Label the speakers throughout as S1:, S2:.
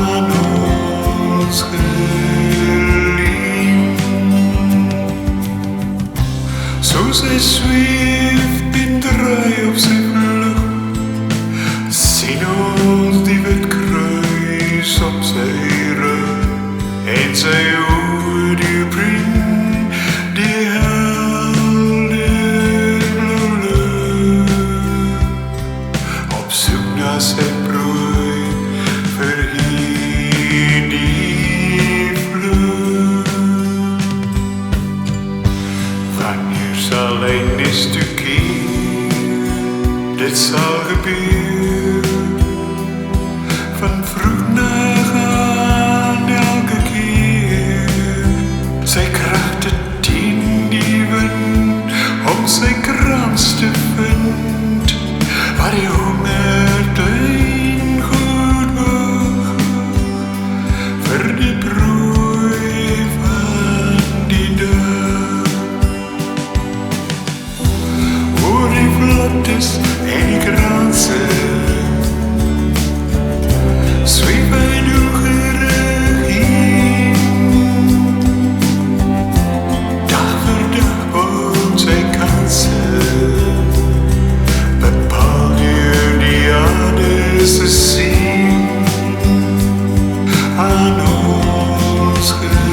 S1: aan ons geliefd. Soos hy sweef en draai op sy vlug, sien ons die wit kruis op sy rug, en sy oë die bring die helder blauw lucht, op soek na sy prooi vir hierdie vlug. Wanneer sal hy nes toe keer? Dit sal gebeur van vroeg na gaan elke keer. Sy kragte teen die wind om sy krans te vind, waar die honger klein goed wag vir die prooi van die dag. Oor die vlaktes en die kranse sweef hy doelgerig heen. Dag vir dag woont sy kanse, bepaal deur die aarde se sien, aan ons geliefd.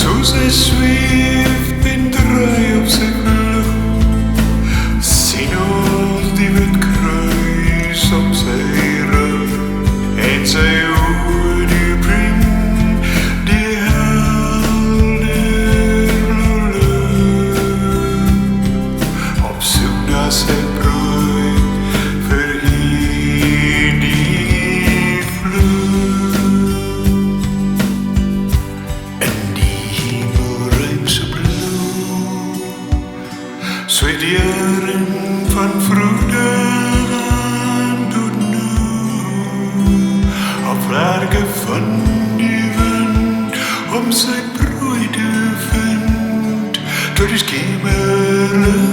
S1: Soos hy sweef en draai op sy vlug, sien ons die wit kruis op sy rug, en sy oë die bring die helder blauw lucht, op soek na sy prooi vir hierdie vlug. In die hemelruim so blauw sweet die jaren van vroegdag aan tot nou, op vlerke van die wind om sy prooi te vind, tot die skemerlig